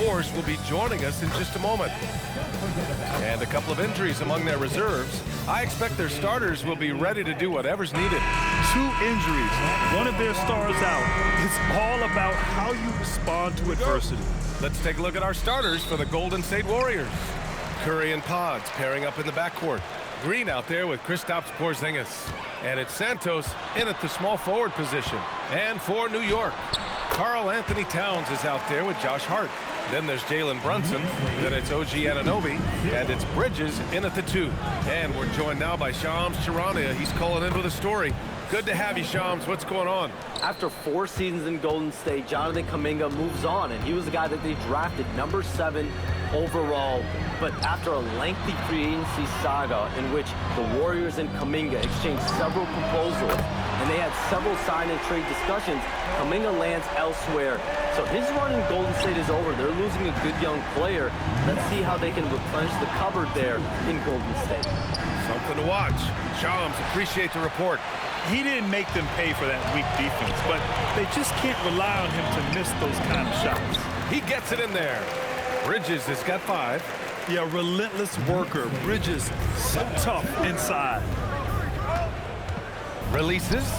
course, will be joining us in just a moment. And a couple of injuries among their reserves. I expect their starters will be ready to do whatever's needed. 2 injuries, one of their stars out. It's all about how you respond to adversity. Let's take a look at our starters for the Golden State Warriors. Curry and Pods pairing up in the backcourt. Green out there with Kristaps Porzingis. And it's Santos in at the small forward position. And for New York, Karl Anthony Towns is out there with Josh Hart. Then there's Jalen Brunson. Then it's OG Anunoby. And it's Bridges in at the 2. And we're joined now by Shams Charania. He's calling in with a story. Good to have you, Shams. What's going on? After 4 seasons in Golden State, Jonathan Kuminga moves on, and he was the guy that they drafted number 7 overall. But after a lengthy free agency saga in which the Warriors and Kuminga exchanged several proposals, and they had several sign and trade discussions, Kuminga lands elsewhere. So his run in Golden State is over. They're losing a good young player. Let's see how they can replenish the cupboard there in Golden State. Something to watch. Shams, appreciate the report. He didn't make them pay for that weak defense, but they just can't rely on him to miss those kind of shots. He gets it in there. Bridges has got 5. Yeah, relentless worker. Bridges, so tough inside. Releases.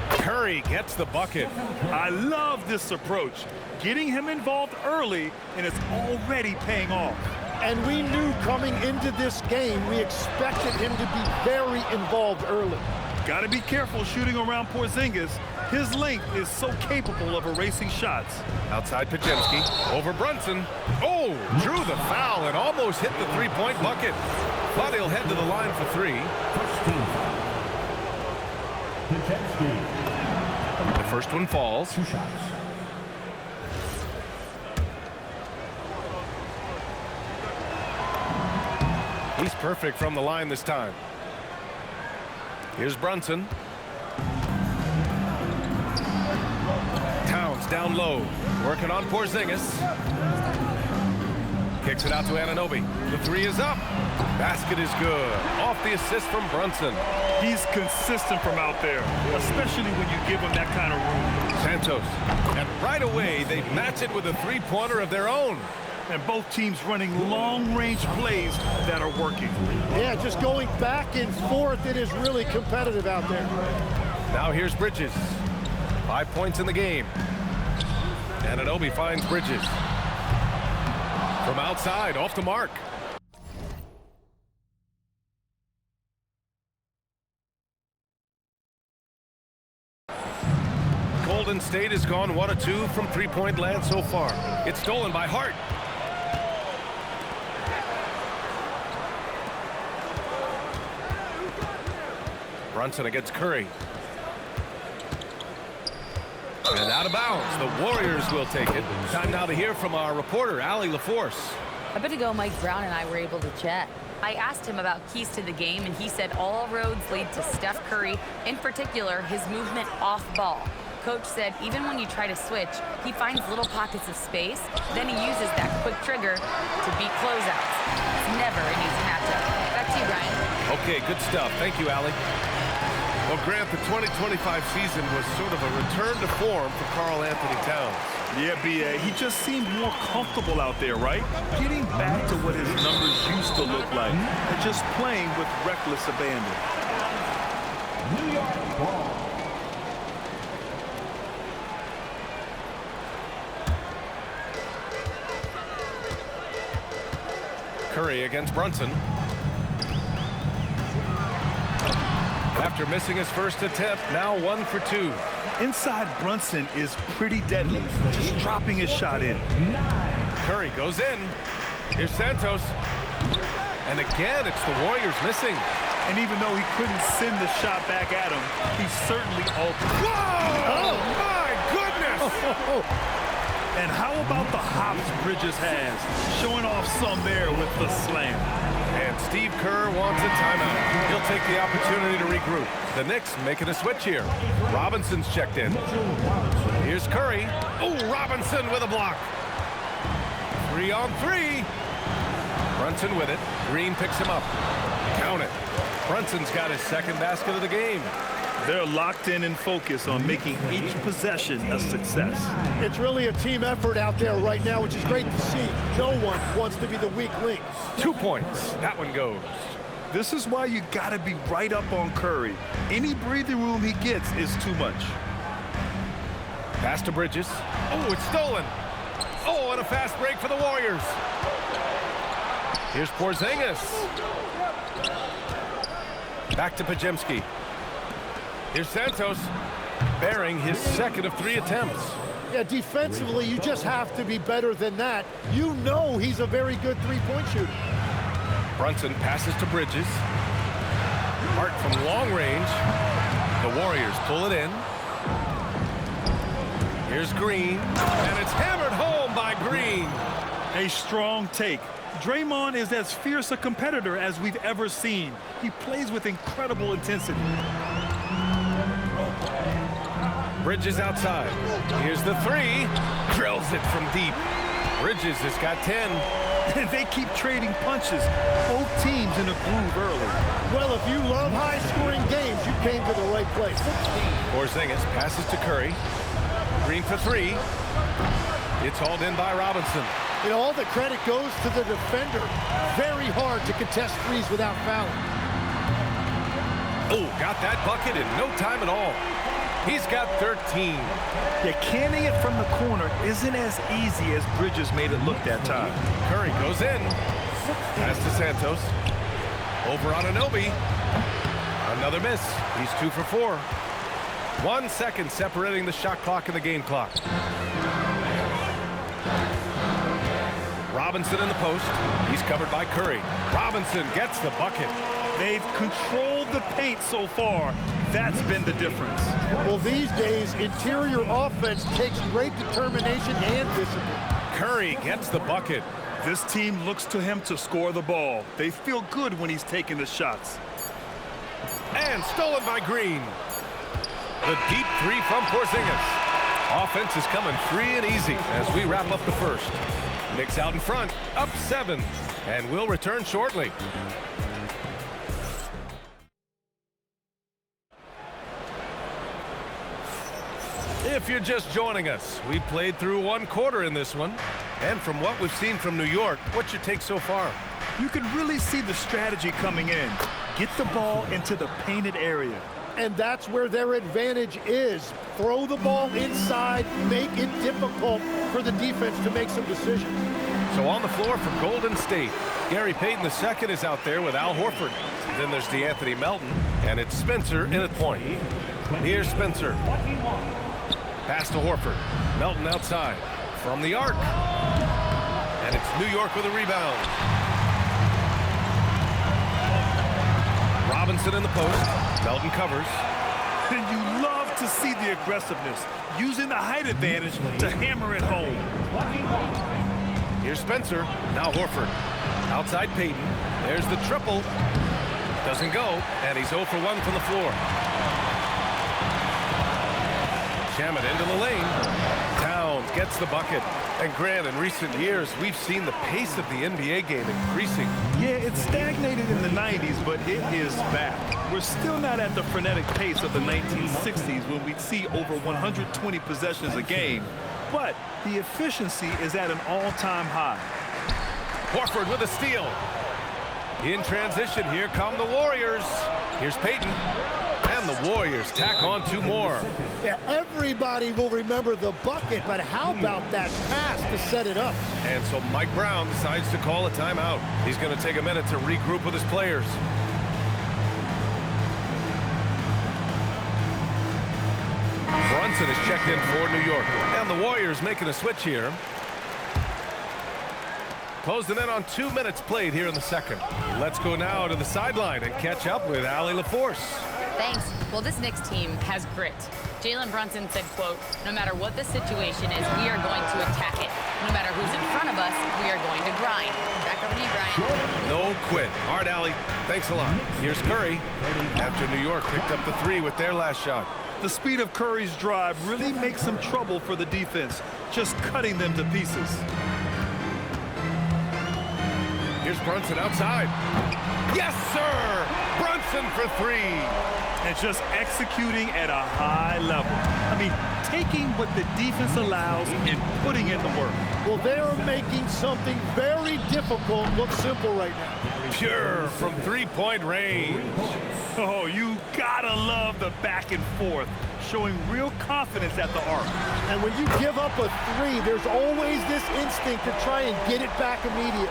Curry gets the bucket. I love this approach. Getting him involved early, and it's already paying off. And we knew coming into this game, we expected him to be very involved early. Got to be careful shooting around Porzingis. His length is so capable of erasing shots. Outside Pajemski, over Brunson. Oh, drew the foul and almost hit the 3-point bucket. But he'll head to the line for 3. The first one falls. 2 shots. He's perfect from the line this time. Here's Brunson. Towns down low, working on Porzingis. Kicks it out to Anunoby. The 3 is up. Basket is good. Off the assist from Brunson. He's consistent from out there, especially when you give him that kind of room. Santos. And right away, they match it with a 3-pointer of their own. And both teams running long-range plays that are working. Yeah, just going back and forth. It is really competitive out there. Now here's Bridges. 5 points in the game. Anunoby finds Bridges. From outside, off the mark. Golden State has gone 1 of 2 from 3-point land so far. It's stolen by Hart. Brunson against Curry. And out of bounds. The Warriors will take it. Time now to hear from our reporter, Allie LaForce. A bit ago, Mike Brown and I were able to chat. I asked him about keys to the game, and he said all roads lead to Steph Curry, in particular, his movement off ball. Coach said even when you try to switch, he finds little pockets of space, then he uses that quick trigger to beat closeouts. It's never an easy matchup. Back to you, Brian. Okay, good stuff. Thank you, Allie. Well, Grant, the 2025 season was sort of a return to form for Karl Anthony Towns. Yeah, B.A., he just seemed more comfortable out there, right? Getting back to what his numbers used to look like and just playing with reckless abandon. New York ball. Curry against Brunson. After missing his first attempt, now 1 for 2. Inside Brunson is pretty deadly, just dropping his shot in. Curry goes in. Here's Santos. And again, it's the Warriors missing. And even though he couldn't send the shot back at him, he certainly altered. Whoa! Oh, my goodness! And how about the hops Bridges has? Showing off some there with the slam. And Steve Kerr wants a timeout. He'll take the opportunity to regroup. The Knicks making a switch here. Robinson's checked in. Here's Curry. Oh, Robinson with a block. 3 on 3. Brunson with it. Green picks him up. Count it. Brunson's got his second basket of the game. They're locked in and focused on making each possession a success. It's really a team effort out there right now, which is great to see. No one wants to be the weak link. 2 points. That one goes. This is why you got to be right up on Curry. Any breathing room he gets is too much. Pass to Bridges. Oh, it's stolen. Oh, and a fast break for the Warriors. Here's Porzingis. Back to Pajemski. Here's Santos, bearing his second of 3 attempts. Yeah, defensively, you just have to be better than that. You know he's a very good three-point shooter. Brunson passes to Bridges. Hart from long range. The Warriors pull it in. Here's Green, and it's hammered home by Green. A strong take. Draymond is as fierce a competitor as we've ever seen. He plays with incredible intensity. Bridges outside. Here's the 3. Drills it from deep. Bridges has got 10. They keep trading punches. Both teams in a groove early. Well, if you love high-scoring games, you came to the right place. Porzingis passes to Curry. Green for 3. It's hauled in by Robinson. You know, all the credit goes to the defender. Very hard to contest threes without fouling. Oh, got that bucket in no time at all. He's got 13. Yeah, canning it from the corner isn't as easy as Bridges made it look that time. Curry goes in. Pass to Santos. Over on Anunoby. Another miss. He's 2 for 4. 1 second separating the shot clock and the game clock. Robinson in the post. He's covered by Curry. Robinson gets the bucket. They've controlled the paint so far. That's been the difference. Well, these days, interior offense takes great determination and discipline. Curry gets the bucket. This team looks to him to score the ball. They feel good when he's taking the shots. And stolen by Green. The deep 3 from Porzingis. Offense is coming free and easy as we wrap up the first. Knicks out in front, up 7, and we'll return shortly. If you're just joining us, we played through 1 quarter in this one. And from what we've seen from New York, what's your take so far? You can really see the strategy coming in. Get the ball into the painted area. And that's where their advantage is. Throw the ball inside, make it difficult for the defense to make some decisions. So on the floor for Golden State, Gary Payton II is out there with Al Horford. Then there's DeAnthony Melton, and it's Spencer in at point. Here's Spencer. Pass to Horford. Melton outside from the arc. And it's New York with a rebound. Robinson in the post. Melton covers. And you love to see the aggressiveness, using the height advantage to hammer it home. Here's Spencer. Now Horford. Outside Payton. There's the triple. Doesn't go. And he's 0 for 1 from the floor. Shamet into the lane. Towns gets the bucket. And Grant, in recent years, we've seen the pace of the NBA game increasing. Yeah, it stagnated in the 90s, but it is back. We're still not at the frenetic pace of the 1960s when we'd see over 120 possessions a game. But the efficiency is at an all-time high. Horford with a steal. In transition, here come the Warriors. Here's Payton. And the Warriors tack on 2 more. Yeah, everybody will remember the bucket, but how about that pass to set it up? And so Mike Brown decides to call a timeout. He's going to take a minute to regroup with his players. Brunson is checked in for New York. And the Warriors making a switch here. Closing in on 2 minutes played here in the second. Let's go now to the sideline and catch up with Allie LaForce. Thanks. Well, this Knicks team has grit. Jalen Brunson said, quote, "No matter what the situation is, we are going to attack it. No matter who's in front of us, we are going to grind." Back over to you, Brian. No quit. Hard, Allie. Thanks a lot. Here's Curry. After New York picked up the 3 with their last shot. The speed of Curry's drive really makes some trouble for the defense, just cutting them to pieces. Here's Brunson outside. Yes, sir! Brunson Clarkson for three. And just executing at a high level. I mean, taking what the defense allows and putting in the work. Well, they are making something very difficult look simple right now. Pure from three-point range. Oh, you gotta love the back and forth, showing real confidence at the arc. And when you give up a three, there's always this instinct to try and get it back immediately.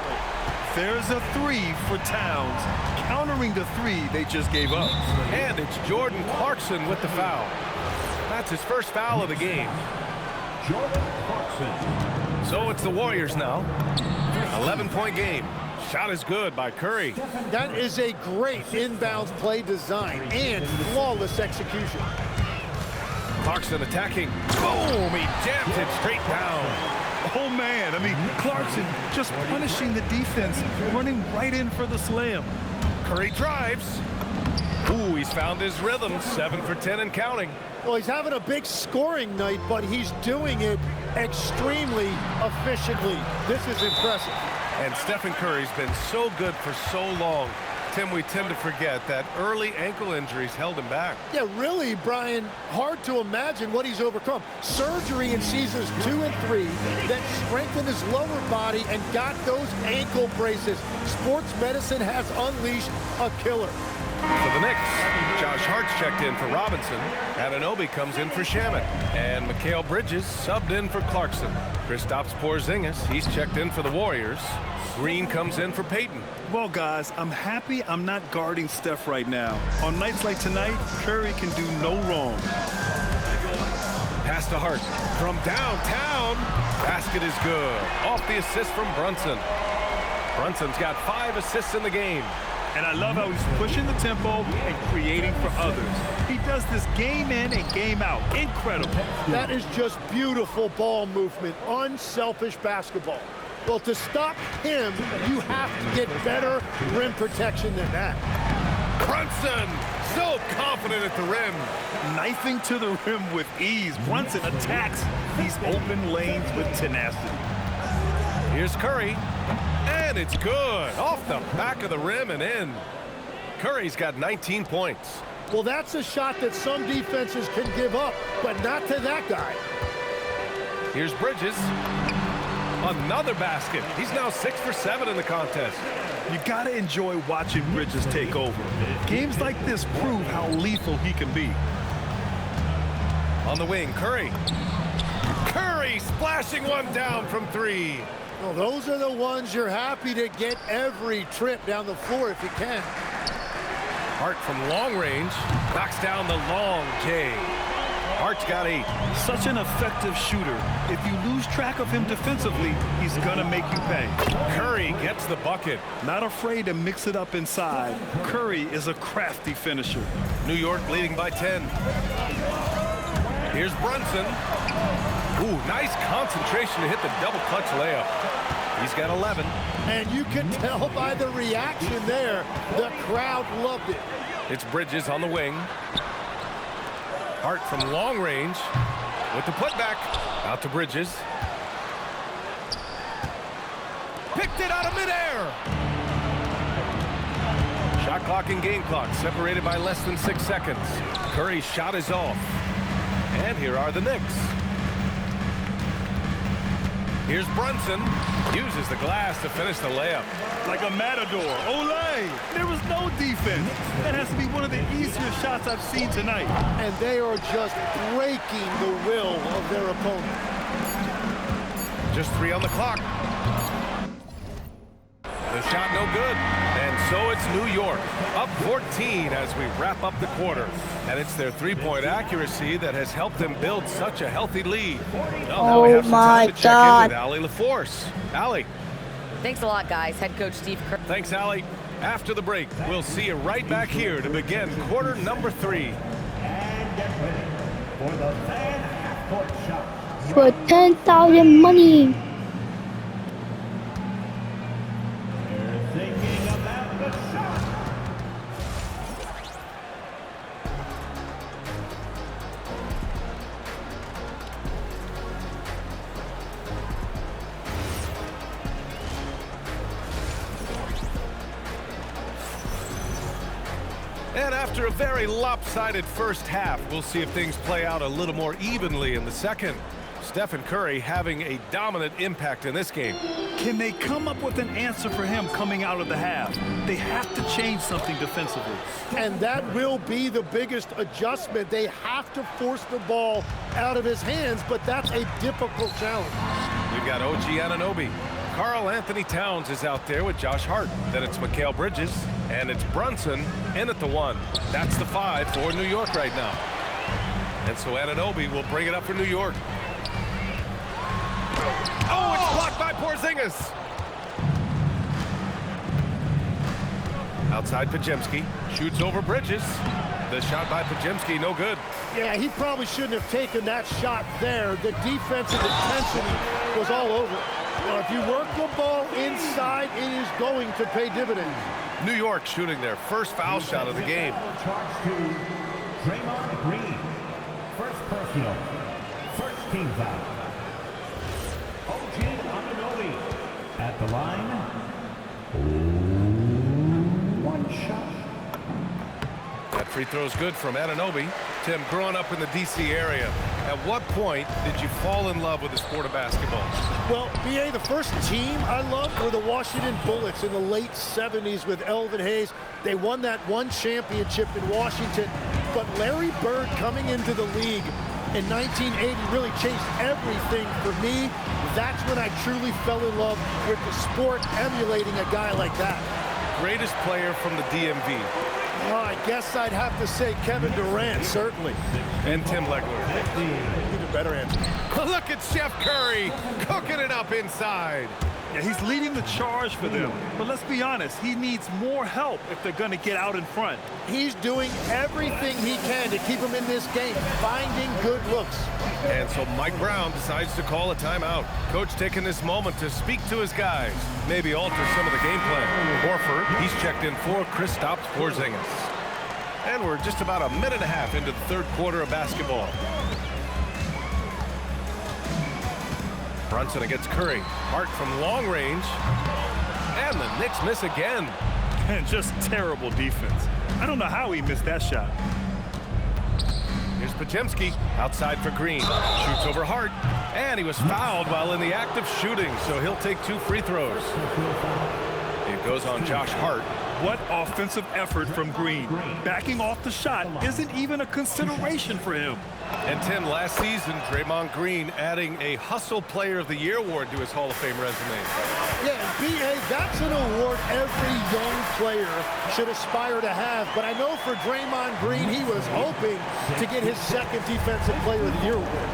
There's a three for Towns, countering the three they just gave up. And it's Jordan Clarkson with the foul. That's his first foul of the game. Jordan Clarkson. So it's the Warriors now. 11-point game. Shot is good by Curry. That is a great inbounds play design and flawless execution. Clarkson attacking. Boom! He jams it straight down. Oh, man. I mean, Clarkson just punishing the defense, running right in for the slam. Curry drives. Ooh, he's found his rhythm. 7 for 10 and counting. Well, he's having a big scoring night, but he's doing it extremely efficiently. This is impressive. And Stephen Curry's been so good for so long. Tim, we tend to forget that early ankle injuries held him back. Yeah, really, Brian, hard to imagine what he's overcome. Surgery in seasons 2 and 3 that strengthened his lower body and got those ankle braces. Sports medicine has unleashed a killer. For the Knicks, Josh Hart's checked in for Robinson. Anunoby comes in for Shamet. And Mikal Bridges subbed in for Clarkson. Kristaps Porzingis, he's checked in for the Warriors. Green comes in for Payton. Well, guys, I'm happy I'm not guarding Steph right now. On nights like tonight, Curry can do no wrong. Pass to Hart from downtown. Basket is good. Off the assist from Brunson. Brunson's got 5 assists in the game. And I love how he's pushing the tempo and creating for others. He does this game in and game out. Incredible. That is just beautiful ball movement, unselfish basketball. Well, to stop him, you have to get better rim protection than that. Brunson, so confident at the rim. Knifing to the rim with ease. Brunson attacks these open lanes with tenacity. Here's Curry. And it's good. Off the back of the rim and in. Curry's got 19 points. Well, that's a shot that some defenses can give up, but not to that guy. Here's Bridges. Another basket. He's now 6 for 7 in the contest. You gotta enjoy watching Bridges take over. Games like this prove how lethal he can be. On the wing, Curry. Curry splashing one down from 3. Well, those are the ones you're happy to get every trip down the floor if you can. Hart from long range knocks down the long J. Hart's got 8. Such an effective shooter. If you lose track of him defensively, he's gonna make you pay. Curry gets the bucket. Not afraid to mix it up inside. Curry is a crafty finisher. New York leading by 10. Here's Brunson. Ooh, nice concentration to hit the double clutch layup. He's got 11. And you can tell by the reaction there, the crowd loved it. It's Bridges on the wing. Hart from long range with the putback. Out to Bridges. Picked it out of midair. Shot clock and game clock separated by less than 6 seconds. Curry's shot is off. And here are the Knicks. Here's Brunson. Uses the glass to finish the layup. Like a matador. Olay! There was no defense. That has to be one of the easier shots I've seen tonight. And they are just breaking the will of their opponent. Just 3 on the clock. The shot no good. And so it's New York up 14 as we wrap up the quarter. And it's their three-point accuracy that has helped them build such a healthy lead. Well, now we have some time to check in with Allie LaForce. Allie. Thanks a lot, guys. Head coach Steve Kerr. Thanks, Allie. After the break, we'll see you right back here to begin quarter number 3. And get ready for the fan half-court shot. For 10,000 money. They're thinking about the shot. And after a very lopsided first half, we'll see if things play out a little more evenly in the second. Stephen Curry having a dominant impact in this game. Can they come up with an answer for him coming out of the half? They have to change something defensively. And that will be the biggest adjustment. They have to force the ball out of his hands, but that's a difficult challenge. We've got OG Anunoby. Karl Anthony Towns is out there with Josh Hart. Then it's Mikal Bridges, and it's Brunson in at the 1. That's the 5 for New York right now. And so Anunoby will bring it up for New York. Oh, it's blocked by Porzingis. Outside Podziemski, shoots over Bridges. The shot by Podziemski, no good. Yeah, he probably shouldn't have taken that shot there. The defensive intensity was all over. Well, if you work the ball inside, it is going to pay dividends. New York shooting their first foul shot of the game. Charge to Draymond Green. First personal. First team foul. OG Anunoby at the line. 1 shot. That free throw is good from Anunoby. Tim, growing up in the D.C. area, at what point did you fall in love with the sport of basketball? Well, B.A., the first team I loved were the Washington Bullets in the late 70s with Elvin Hayes. They won that one championship in Washington. But Larry Bird coming into the league in 1980 really changed everything for me. That's when I truly fell in love with the sport, emulating a guy like that. Greatest player from the DMV. Well, I guess I'd have to say Kevin Durant, certainly. And Tim Legler. Even better answer. Look at Chef Curry cooking it up inside. Yeah, he's leading the charge for them. But let's be honest, he needs more help if they're going to get out in front. He's doing everything he can to keep him in this game, finding good looks. And so Mike Brown decides to call a timeout. Coach taking this moment to speak to his guys, maybe alter some of the game plan. Horford, he's checked in for Kristaps Porzingis. And we're just about a minute and a half into the third quarter of basketball. Brunson against Curry. Hart from long range. And the Knicks miss again. And just terrible defense. I don't know how he missed that shot. Here's Podziemski outside for Green. Shoots over Hart. And he was fouled while in the act of shooting, so he'll take 2 free throws. It goes on Josh Hart. What offensive effort from Green. Backing off the shot isn't even a consideration for him. And Tim, last season, Draymond Green adding a Hustle Player of the Year award to his Hall of Fame resume. Yeah, B.A., that's an award every young player should aspire to have. But I know for Draymond Green, he was hoping to get his second Defensive Player of the Year award.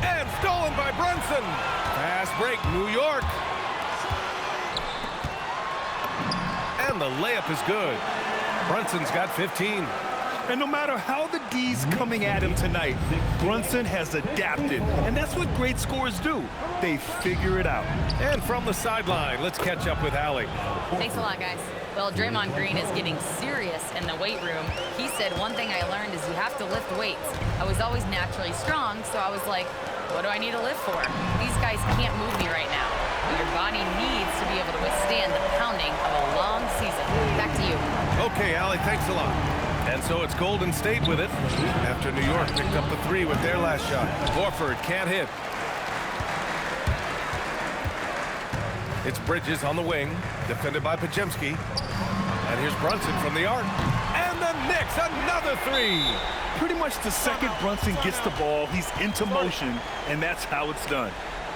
And stolen by Brunson. Fast break, New York. And the layup is good. Brunson's got 15. And no matter how the D's coming at him tonight, Brunson has adapted. And that's what great scorers do. They figure it out. And from the sideline, let's catch up with Allie. Thanks a lot, guys. Well, Draymond Green is getting serious in the weight room. He said, one thing I learned is you have to lift weights. I was always naturally strong, so I was like, what do I need to lift for? These guys can't move me right now. But your body needs to be able to withstand the pounding of a long season. Back to you. Okay, Allie, thanks a lot. And so it's Golden State with it after New York picked up the 3 with their last shot. Horford can't hit. It's Bridges on the wing, defended by Podziemski. And here's Brunson from the arc. And the Knicks, another 3. Pretty much the second Brunson gets the ball, he's into motion, and that's how it's done.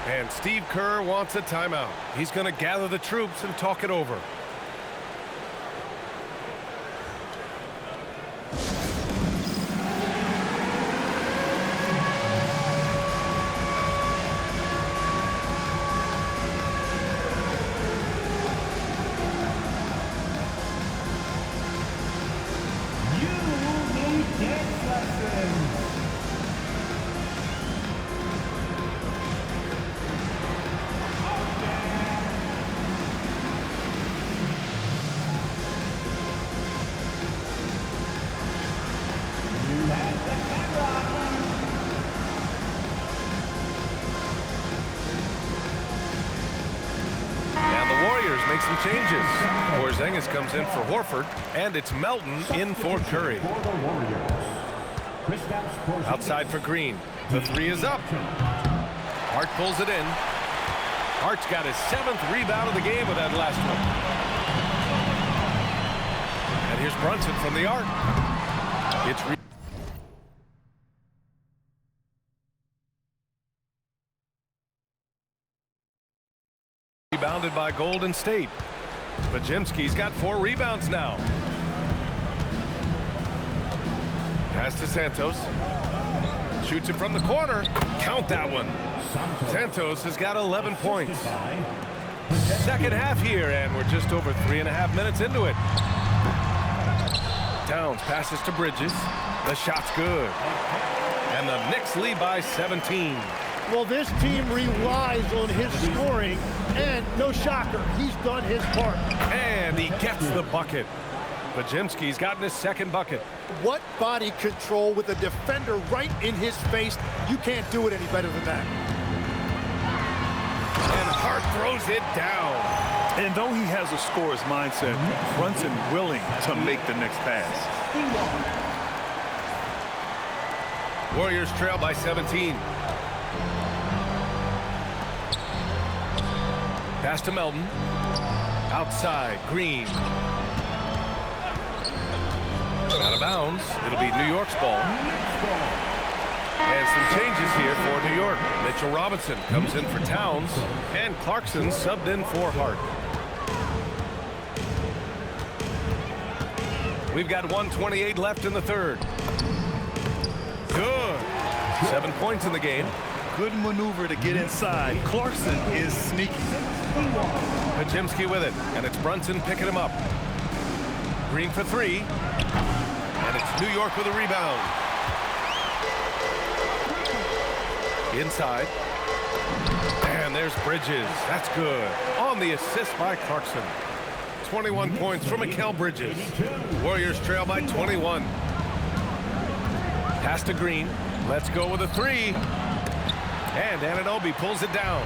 And Steve Kerr wants a timeout. He's going to gather the troops and talk it over. make some changes. Porzingis comes in for Horford, and it's Melton in for Curry. Outside for Green. The three is up. Hart pulls it in. Hart's got his 7th rebound of the game with that last one. And here's Brunson from the arc. It's rebounded by Golden State. Podziemski's got 4 rebounds now. Pass to Santos. Shoots it from the corner. Count that one. Santos has got 11 points. Second half here, and we're just over 3.5 minutes into it. Towns passes to Bridges. The shot's good. And the Knicks lead by 17. Well, this team relies on his scoring, and no shocker, he's done his part. And he gets the bucket. Podziemski's gotten his 2nd bucket. What body control with a defender right in his face. You can't do it any better than that. And Hart throws it down. And though he has a scorer's mindset, Brunson willing to make the next pass. Warriors trail by 17. Pass to Melton. Outside, Green. Out of bounds. It'll be New York's ball. And some changes here for New York. Mitchell Robinson comes in for Towns, and Clarkson subbed in for Hart. We've got 1:28 left in the third. Good. 7 points in the game. Good maneuver to get inside. Clarkson is sneaky. Podziemski with it, and it's Brunson picking him up. Green for 3. And it's New York with a rebound. Inside. And there's Bridges. That's good. On the assist by Clarkson. 21 points from Mikal Bridges. Warriors trail by 21. Pass to Green. Let's go with a 3. And Anunoby pulls it down.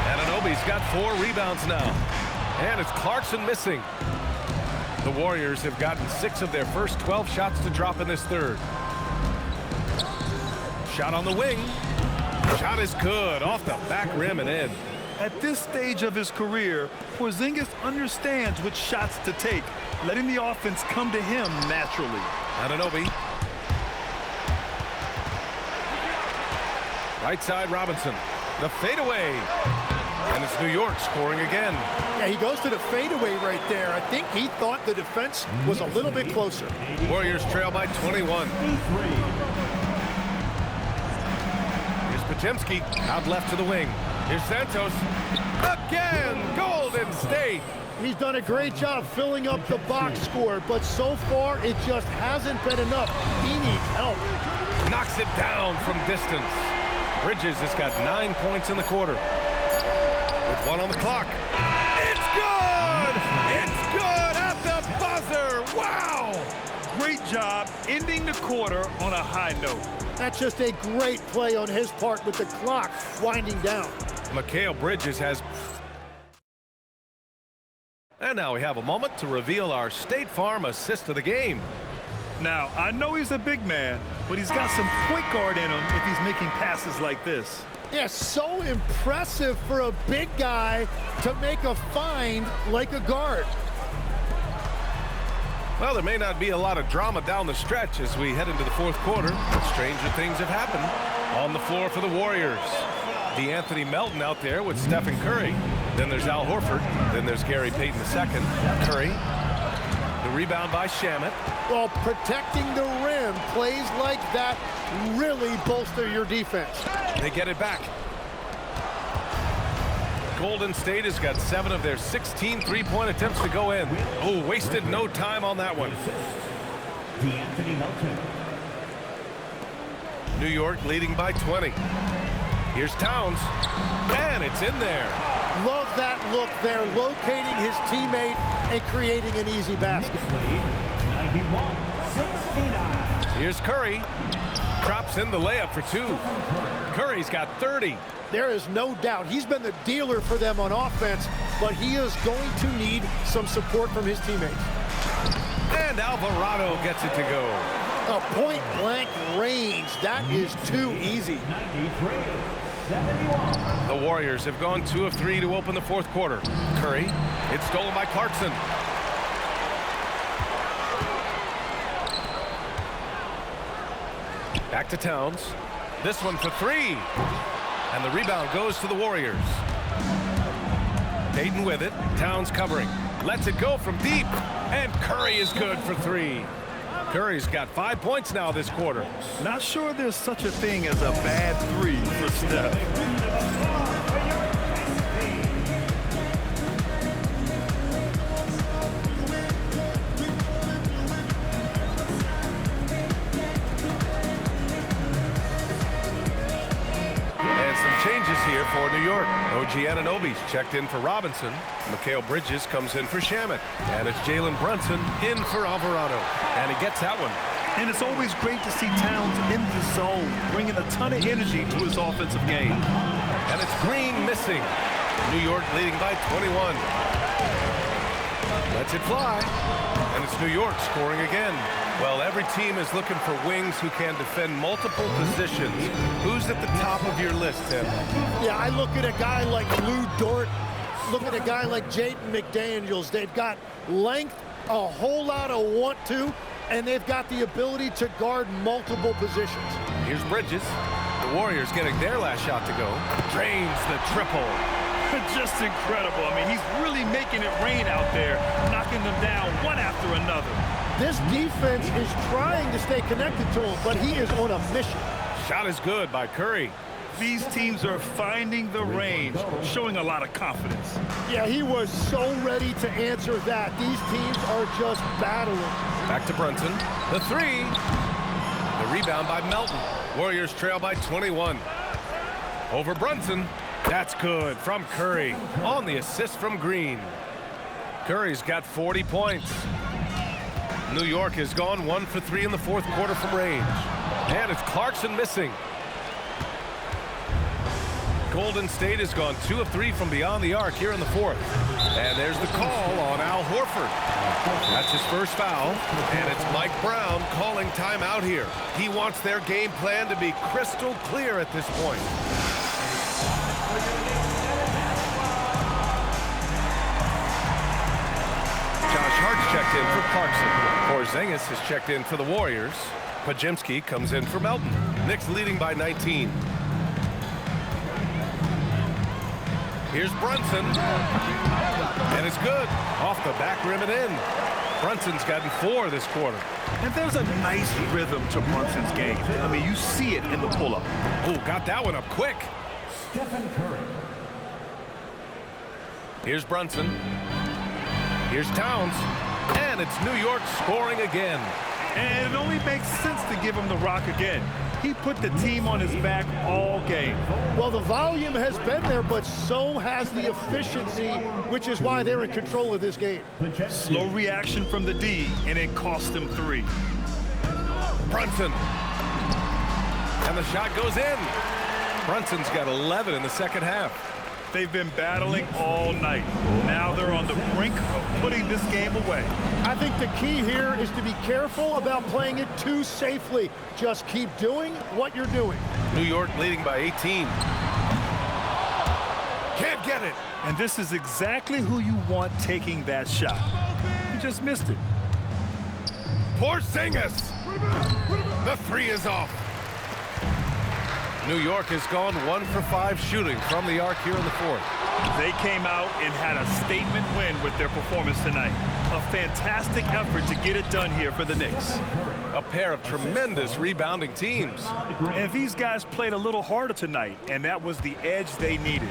Anunoby's got 4 rebounds now. And it's Clarkson missing. The Warriors have gotten 6 of their first 12 shots to drop in this third. Shot on the wing. Shot is good. Off the back rim and in. At this stage of his career, Porzingis understands which shots to take, letting the offense come to him naturally. Anunoby. Right side, Robinson. The fadeaway. And it's New York scoring again. Yeah, he goes to the fadeaway right there. I think he thought the defense was a little bit closer. Warriors trail by 21. Here's Podziemski out left to the wing. Here's Santos. Again, Golden State. He's done a great job filling up the box score, but so far it just hasn't been enough. He needs help. Knocks it down from distance. Bridges has got 9 points in the quarter. With 1 on the clock. It's good! It's good at the buzzer! Wow! Great job ending the quarter on a high note. That's just a great play on his part with the clock winding down. Mikal Bridges has... And now we have a moment to reveal our State Farm assist of the game. Now, I know he's a big man, but he's got some point guard in him if he's making passes like this. Yeah, so impressive for a big guy to make a find like a guard. Well, there may not be a lot of drama down the stretch as we head into the fourth quarter, but stranger things have happened. On the floor for the Warriors, Anthony Melton out there with Stephen Curry. Then there's Al Horford. Then there's Gary Payton II. Curry. The rebound by Shamet. Well, protecting the rim, plays like that really bolster your defense. They get it back. Golden State has got 7 of their 16 three-point attempts to go in. Oh, wasted no time on that one. New York leading by 20. Here's Towns, and it's in there. Love that look there, locating his teammate and creating an easy basket. Here's Curry. Drops in the layup for 2. Curry's got 30. There is no doubt he's been the dealer for them on offense, but he is going to need some support from his teammates. And Alvarado gets it to go. A point-blank range. That is too easy. The Warriors have gone 2 of 3 to open the fourth quarter. Curry, it's stolen by Clarkson. Back to Towns. This one for 3. And the rebound goes to the Warriors. Payton with it. Towns covering. Lets it go from deep. And Curry is good for 3. Curry's got 5 points now this quarter. Not sure there's such a thing as a bad 3 for Steph. Changes here for New York. OG Anunoby's checked in for Robinson. Mikal Bridges comes in for Shamet. And it's Jalen Brunson in for Alvarado. And he gets that one. And it's always great to see Towns in the zone, bringing a ton of energy to his offensive game. And it's Green missing. New York leading by 21. Lets it fly. And it's New York scoring again. Well, every team is looking for wings who can defend multiple positions. Who's at the top of your list, Tim? Yeah, I look at a guy like Lou Dort. Look at a guy like Jaden McDaniels. They've got length, a whole lot of want to, and they've got the ability to guard multiple positions. Here's Bridges. The Warriors getting their last shot to go. Drains the triple. Just incredible. I mean, he's really making it rain out there, knocking them down one after another. This defense is trying to stay connected to him, but he is on a mission. Shot is good by Curry. These teams are finding the range, showing a lot of confidence. Yeah, he was so ready to answer that. These teams are just battling. Back to Brunson. The 3. The rebound by Melton. Warriors trail by 21. Over Brunson. That's good from Curry on the assist from Green. Curry's got 40 points. New York has gone 1 for 3 in the fourth quarter from range. And it's Clarkson missing. Golden State has gone 2 of 3 from beyond the arc here in the fourth. And there's the call on Al Horford. That's his first foul. And it's Mike Brown calling timeout here. He wants their game plan to be crystal clear at this point. Josh Hart's checked in for Clarkson. Porzingis has checked in for the Warriors. Pajemski comes in for Melton. Knicks leading by 19. Here's Brunson. And it's good. Off the back rim and in. Brunson's gotten 4 this quarter. And there's a nice rhythm to Brunson's game. I mean, you see it in the pull-up. Oh, got that one up quick. Stephen Curry. Here's Brunson. Here's Towns. And it's New York scoring again. And it only makes sense to give him the rock again. He put the team on his back all game. Well, the volume has been there, but so has the efficiency, which is why they're in control of this game. Slow reaction from the D, and it cost them 3. Brunson. And the shot goes in. Brunson's got 11 in the second half. They've been battling all night. Now they're on the brink of putting this game away. I think the key here is to be careful about playing it too safely. Just keep doing what you're doing. New York leading by 18. Can't get it. And this is exactly who you want taking that shot. He just missed it. Porzingis. The 3 is off. New York has gone 1 for 5 shooting from the arc here in the fourth. They came out and had a statement win with their performance tonight. A fantastic effort to get it done here for the Knicks. A pair of tremendous rebounding teams. And these guys played a little harder tonight, and that was the edge they needed.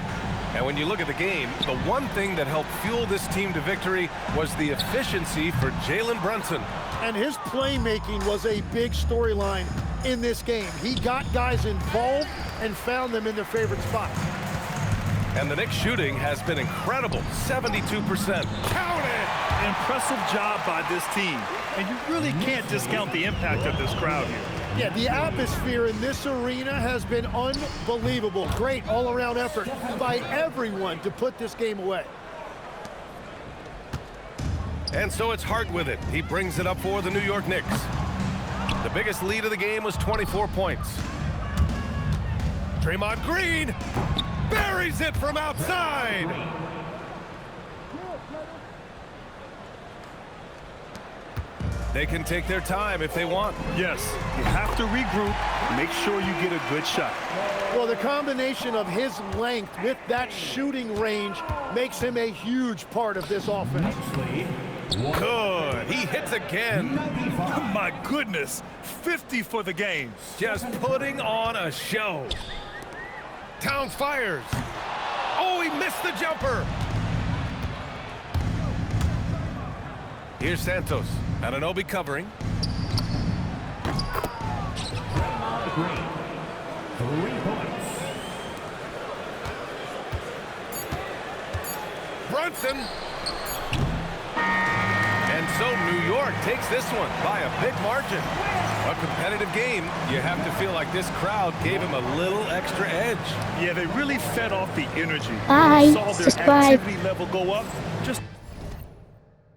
And when you look at the game, the one thing that helped fuel this team to victory was the efficiency for Jalen Brunson. And his playmaking was a big storyline in this game. He got guys involved and found them in their favorite spots. And the Knicks shooting has been incredible, 72%. Count it! Impressive job by this team. And you really can't discount the impact of this crowd here. Yeah, the atmosphere in this arena has been unbelievable. Great all-around effort by everyone to put this game away. And so it's Hart with it. He brings it up for the New York Knicks. The biggest lead of the game was 24 points. Draymond Green buries it from outside. They can take their time if they want. Yes, you have to regroup, make sure you get a good shot. Well, the combination of his length with that shooting range makes him a huge part of this offense. Good. He hits again. My goodness, 50 for the game. Just putting on a show. Towns fires. Oh, he missed the jumper. Here's Santos. Anunoby covering. Green, 3 points. Brunson. And so New York takes this one by a big margin. A competitive game. You have to feel like this crowd gave him a little extra edge. Yeah, they really fed off the energy. Bye. Saw their Subscribe. activity level go up. Just